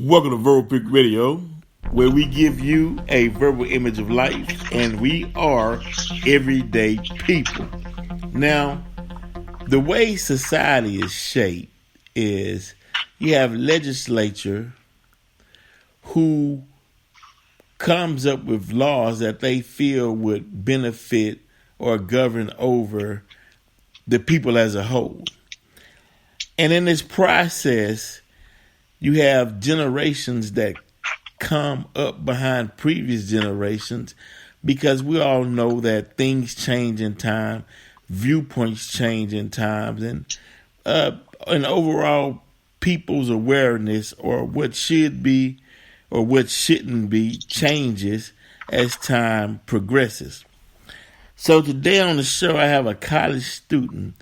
Welcome to Verbal Pick Radio, where we give you a verbal image of life, and we are everyday people. Now, the way society is shaped is you have legislature who comes up with laws that they feel would benefit or govern over the people as a whole. And in this process, you have generations that come up behind previous generations because we all know that things change in time, viewpoints change in times, and overall people's awareness or what should be or what shouldn't be changes as time progresses. So today on the show, I have a college student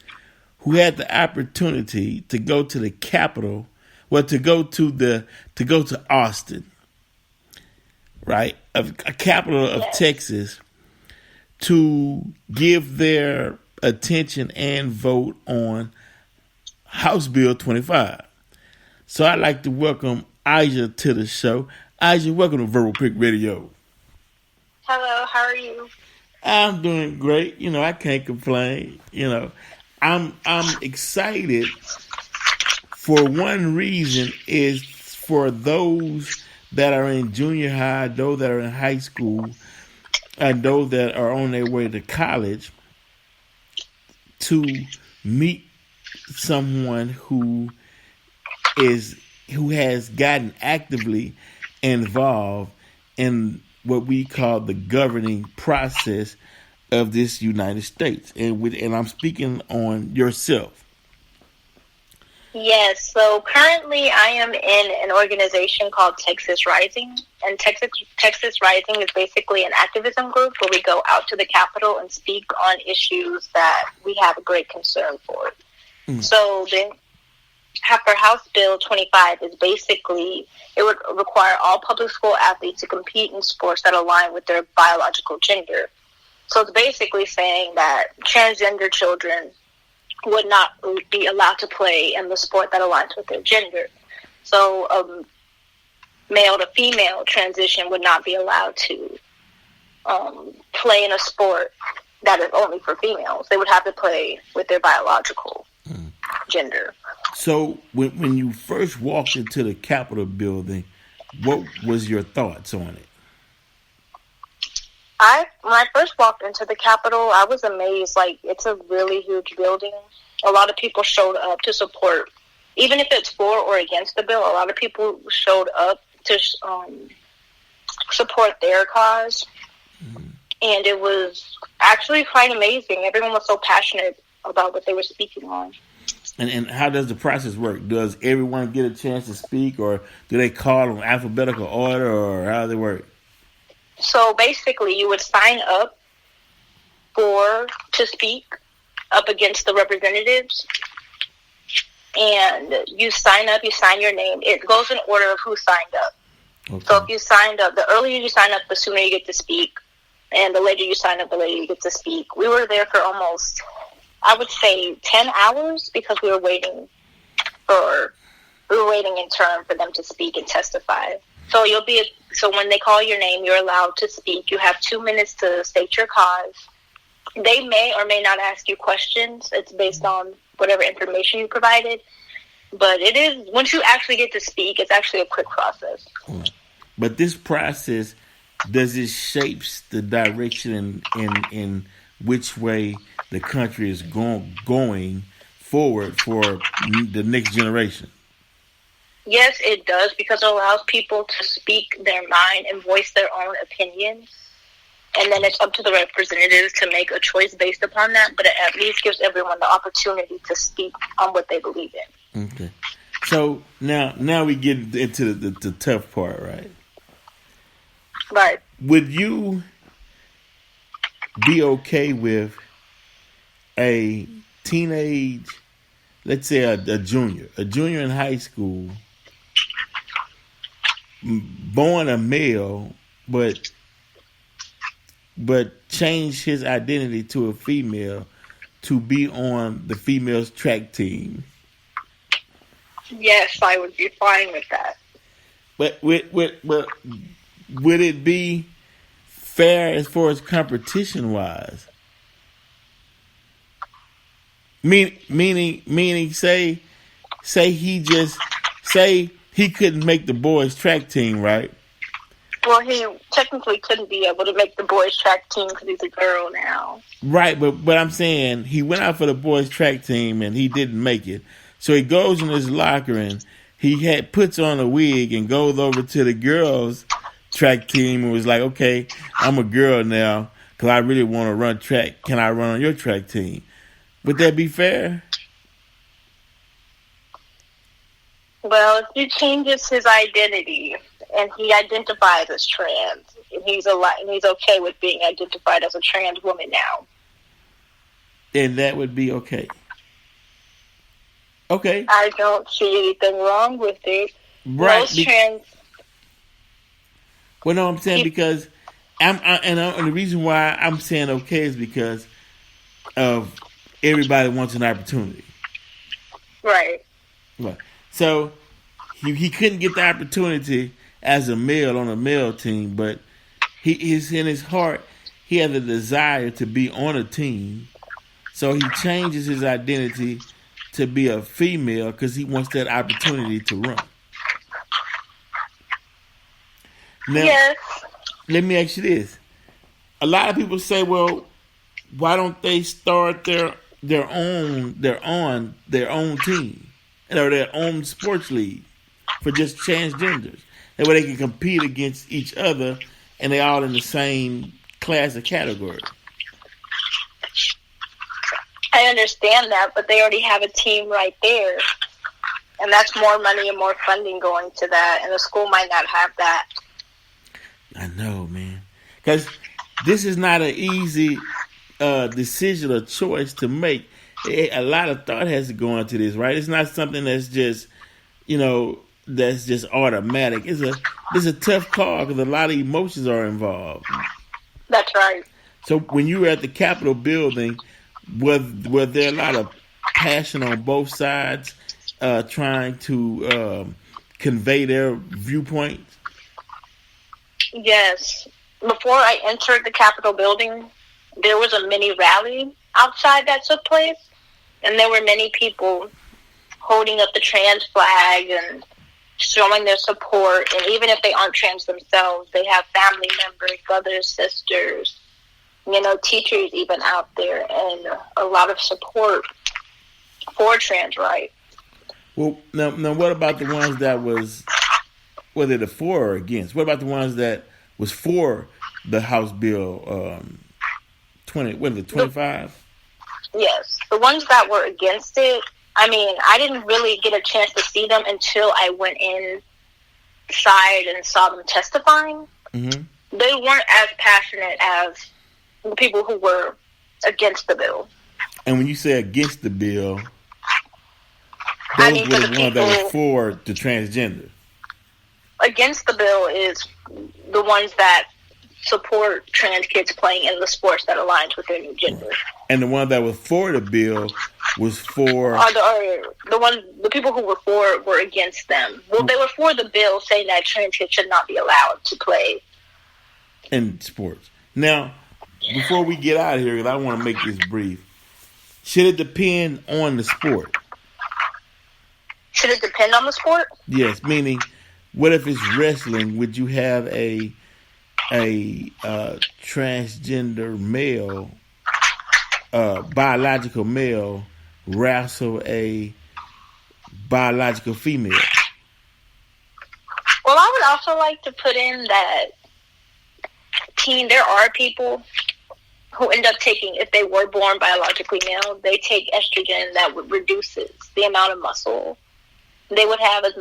who had the opportunity to go to the Capitol. Well, to go to Austin, right, a capital of Texas, to give their attention and vote on House Bill 25. So I'd like to welcome Aja to the show. Aja, welcome to Verbal Pick Radio. Hello, how are you? I'm doing great. I can't complain. I'm excited. For one reason is for those that are in junior high, those that are in high school, and those that are on their way to college to meet someone who has gotten actively involved in what we call the governing process of this United States. And I'm speaking on yourself. Yes, so currently I am in an organization called Texas Rising, and Texas Rising is basically an activism group where we go out to the Capitol and speak on issues that we have a great concern for. So for House Bill 25 is basically, it would require all public school athletes to compete in sports that align with their biological gender. So it's basically saying that transgender children would not be allowed to play in the sport that aligns with their gender. So male to female transition would not be allowed to play in a sport that is only for females. They would have to play with their biological gender. So when you first walked into the Capitol building, what was your thoughts on it? When I first walked into the Capitol, I was amazed. Like, it's a really huge building. A lot of people showed up to support, even if it's for or against the bill, a lot of people showed up to support their cause. And it was actually quite amazing. Everyone was so passionate about what they were speaking on. And how does the process work? Does everyone get a chance to speak, or do they call in alphabetical order, or how does it work? So basically, you would sign up to speak up against the representatives, and you sign up, you sign your name. It goes in order of who signed up. Okay. So if you signed up, the earlier you sign up, the sooner you get to speak, and the later you sign up, the later you get to speak. We were there for almost, I would say, 10 hours because we were waiting in turn for them to speak and testify. So when they call your name, you're allowed to speak. You have 2 minutes to state your cause. They may or may not ask you questions. It's based on whatever information you provided. But it is, once you actually get to speak, it's actually a quick process. But this process, does it shapes the direction in which way the country is going forward for the next generation? Yes, it does, because it allows people to speak their mind and voice their own opinions. And then it's up to the representatives to make a choice based upon that, but it at least gives everyone the opportunity to speak on what they believe in. Okay. So now we get into the tough part, right? Right. Would you be okay with a teenage, let's say a junior in high school, born a male, but change his identity to a female to be on the female's track team? Yes, I would be fine with that. But would it be fair as far as competition wise? Meaning, say he couldn't make the boys track team, right? Well, he technically couldn't be able to make the boys track team because he's a girl now. Right, but I'm saying he went out for the boys track team and he didn't make it. So he goes in his locker and puts on a wig and goes over to the girls track team and was like, okay, I'm a girl now because I really want to run track. Can I run on your track team? Would that be fair? Well, if he changes his identity and he identifies as trans, and he's okay with being identified as a trans woman now, then that would be okay. Okay. I don't see anything wrong with it. Right. Most trans. Well, no, I'm saying because and the reason why I'm saying okay is because of everybody wants an opportunity. Right. Right. So he couldn't get the opportunity as a male on a male team, but he is in his heart. He has a desire to be on a team, so he changes his identity to be a female because he wants that opportunity to run. Now, yes. Let me ask you this: a lot of people say, "Well, why don't they start their own team or their own sports league for just transgenders? That way they can compete against each other, and they all in the same class or category." I understand that, but they already have a team right there. And that's more money and more funding going to that, and the school might not have that. I know, man. Because this is not an easy decision or choice to make. A lot of thought has to go into this, right? It's not something that's just, that's just automatic. It's a tough call because a lot of emotions are involved. That's right. So when you were at the Capitol building, were there a lot of passion on both sides trying to convey their viewpoints? Yes. Before I entered the Capitol building, there was a mini rally outside that took place, and there were many people holding up the trans flag and showing their support. And even if they aren't trans themselves, they have family members, brothers, sisters, teachers even out there, and a lot of support for trans rights. Well, now what about the ones that was, whether the for or against? What about the ones that was for the House Bill 25? Yes, the ones that were against it, I didn't really get a chance to see them until I went inside and saw them testifying. Mm-hmm. They weren't as passionate as the people who were against the bill. And when you say against the bill, those were the ones that were for the transgender. Against the bill is the ones that support trans kids playing in the sports that aligns with their new gender. And the one that was for the bill was for the people who were for it were against them. Well, they were for the bill, saying that trans kids should not be allowed to play in sports. Now, before we get out of here, because I want to make this brief, should it depend on the sport? Should it depend on the sport? Yes, meaning, what if it's wrestling? Would you have a transgender male, biological male, wrestle a biological female? Well, I would also like to put in that there are people who end up taking, if they were born biologically male, they take estrogen that reduces the amount of muscle they would have as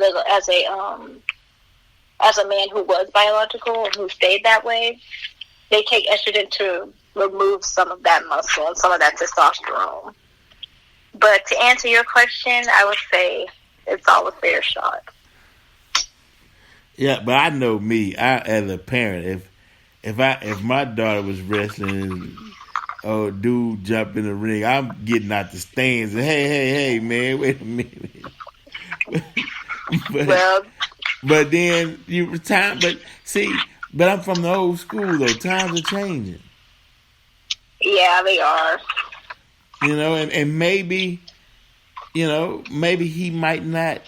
a man who was biological and who stayed that way. They take estrogen to remove some of that muscle and some of that testosterone. But to answer your question, I would say it's all a fair shot. Yeah, but I know me, as a parent, if my daughter was wrestling and dude jump in the ring, I'm getting out the stands and hey man, wait a minute. Well, But then you time. But see, but I'm from the old school though. Times are changing. Yeah, they are. You know, and maybe, you know, maybe he might not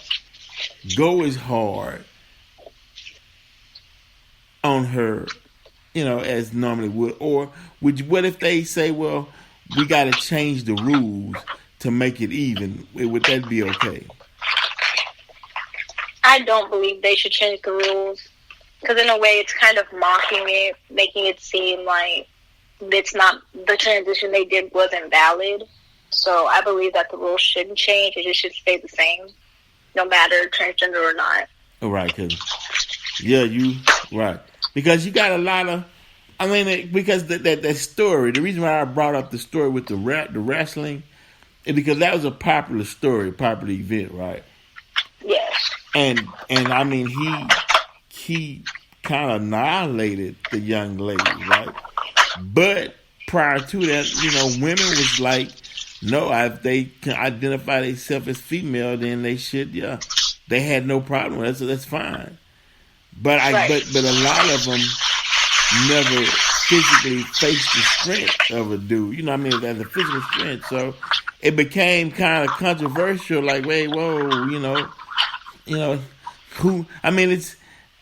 go as hard on her, you know, as normally would. Or would you, what if they say, well, we got to change the rules to make it even? Would that be okay? I don't believe they should change the rules, because in a way it's kind of mocking it, making it seem like it's not, the transition they did wasn't valid. So I believe that the rules shouldn't change. It just should stay the same, no matter transgender or not. Right, because, yeah, right. Because you got a lot of, I mean, because that story, the reason why I brought up the story with the wrestling is because that was a popular story, popular event, right? Yes. And I mean, he kind of annihilated the young lady, right? But prior to that, you know, women was like, no, if they can identify themselves as female, then they should, yeah. They had no problem with it, so that's fine. But but a lot of them never physically faced the strength of a dude. You know what I mean? As a physical strength. So it became kind of controversial, like, wait, whoa, you know, who, I mean, it's,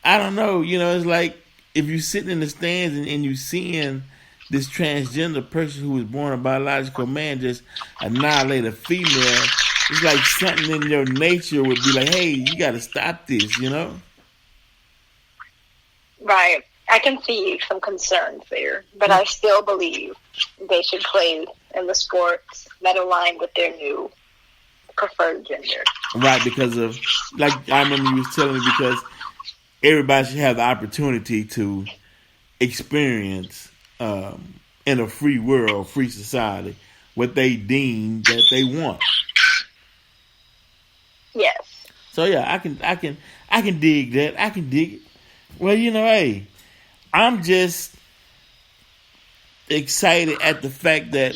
I don't know, you know, it's like if you're sitting in the stands and you seeing this transgender person who was born a biological man just annihilate a female, it's like something in your nature would be like, hey, you got to stop this, you know? Right. I can see some concerns there, but I still believe they should play in the sports that align with their new preferred gender. Right, because of, like I remember you was telling me, because everybody should have the opportunity to experience in a free world, free society, what they deem that they want. Yes. So yeah, I can dig that. I can dig it. Well, you know, hey, I'm just excited at the fact that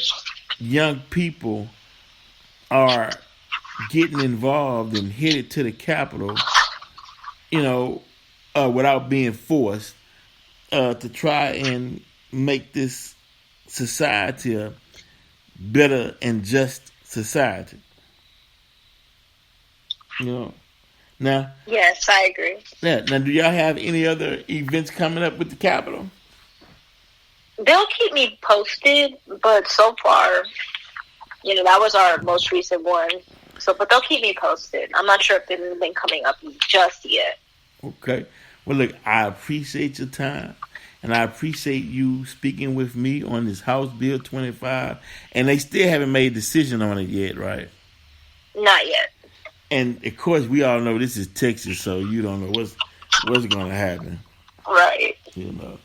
young people are getting involved and headed to the Capitol, you know, without being forced, to try and make this society a better and just society. You know. Now, yes, I agree. Yeah. Now, do y'all have any other events coming up with the Capitol? They'll keep me posted, but so far, you know, that was our most recent one. So, but they'll keep me posted. I'm not sure if there's anything coming up just yet. Okay. Well, look, I appreciate your time, and I appreciate you speaking with me on this House Bill 25. And they still haven't made a decision on it yet, right? Not yet. And of course, we all know this is Texas, so you don't know what's going to happen. Right. You know.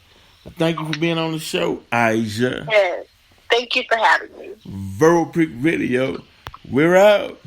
But thank you for being on the show, Aisha. Yes. Thank you for having me. Verbal Prick Radio. We're out.